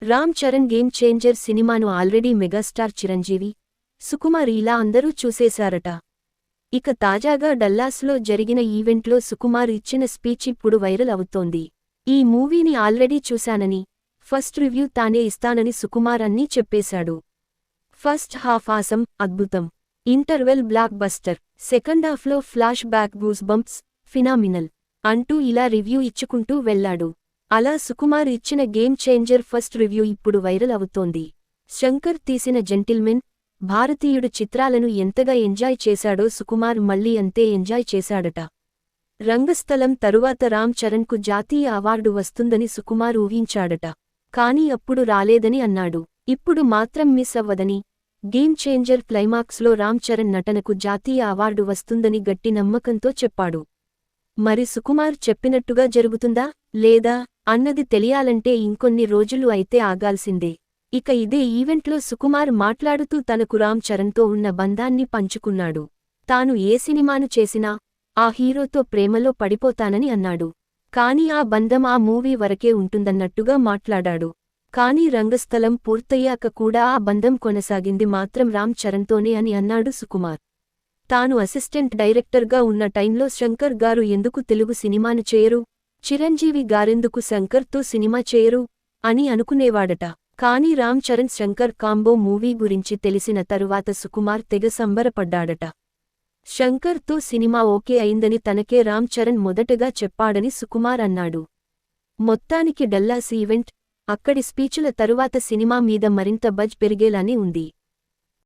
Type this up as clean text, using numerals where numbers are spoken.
Ram Charan game changer సినిమాను already megastar Chiranjeevi, Sukumar ఇలా అందరూ చూసేశారట. ఇక తాజాగా డల్లాస్లో జరిగిన ఈవెంట్లో సుకుమార్ ఇచ్చిన స్పీచ్ ఇప్పుడు వైరల్ అవుతోంది. ఈ మూవీని ఆల్రెడీ చూశానని, ఫస్ట్ రివ్యూ తానే ఇస్తానని సుకుమార్ అన్నీ చెప్పేశాడు. ఫస్ట్ హాఫ్ ఆసం, అద్భుతం. Interval block buster. సెకండ్ హాఫ్లో flash back goose bumps, phenomenal అంటూ ఇలా రివ్యూ ఇచ్చుకుంటూ వెళ్లాడు. అలా సుకుమార్ ఇచ్చిన గేమ్ చేంజర్ ఫస్ట్ రివ్యూ ఇప్పుడు వైరల్ అవుతోంది. శంకర్ తీసిన జెంటిల్మెన్, భారతీయుడు చిత్రాలను ఎంతగా ఎంజాయ్ చేశాడో సుకుమార్ మళ్లీ అంతే ఎంజాయ్ చేశాడట. రంగస్థలం తరువాత రామ్ చరణ్కు జాతీయ అవార్డు వస్తుందని సుకుమార్ ఊహించాడట. కానీ అప్పుడు రాలేదని అన్నాడు. ఇప్పుడు మాత్రం మిస్ అవ్వదని, గేమ్ చేంజర్ క్లైమాక్స్లో రామ్ చరణ్ నటనకు జాతీయ అవార్డు వస్తుందని గట్టి నమ్మకంతో చెప్పాడు. మరి సుకుమార్ చెప్పినట్టుగా జరుగుతుందా, లేదా అన్నది తెలియాలంటే ఇంకొన్ని రోజులు అయితే ఆగాల్సిందే. ఇక ఇదే ఈవెంట్లో సుకుమార్ మాట్లాడుతూ తనకు రామ్ చరణ్తో ఉన్న బంధాన్ని పంచుకున్నాడు. తాను ఏ సినిమాను చేసినా ఆ హీరోతో ప్రేమలో పడిపోతానని అన్నాడు. కానీ ఆ బంధం ఆ మూవీ వరకే ఉంటుందన్నట్టుగా మాట్లాడాడు. కానీ రంగస్థలం పూర్తయ్యాక కూడా ఆ బంధం కొనసాగింది మాత్రం రామ్ చరణ్తోనే అని అన్నాడు సుకుమార్. తాను అసిస్టెంట్ డైరెక్టర్గా ఉన్న టైంలో శంకర్ గారు ఎందుకు తెలుగు సినిమాను చేయరు, చిరంజీవి గారెందుకు శంకర్తో సినిమా చేయరు అని అనుకునేవాడట. కానీ రామ్ చరణ్ శంకర్ కాంబో మూవీ గురించి తెలిసిన తరువాత సుకుమార్ తెగ సంబరపడ్డాడట. శంకర్తో సినిమా ఓకే అయిందని తనకే రామ్ చరణ్ మొదటగా చెప్పాడని సుకుమార్ అన్నాడు. మొత్తానికి డల్లాస్ ఈవెంట్, అక్కడి స్పీచుల తరువాత సినిమా మీద మరింత బజ్ పెరిగేలానే ఉంది.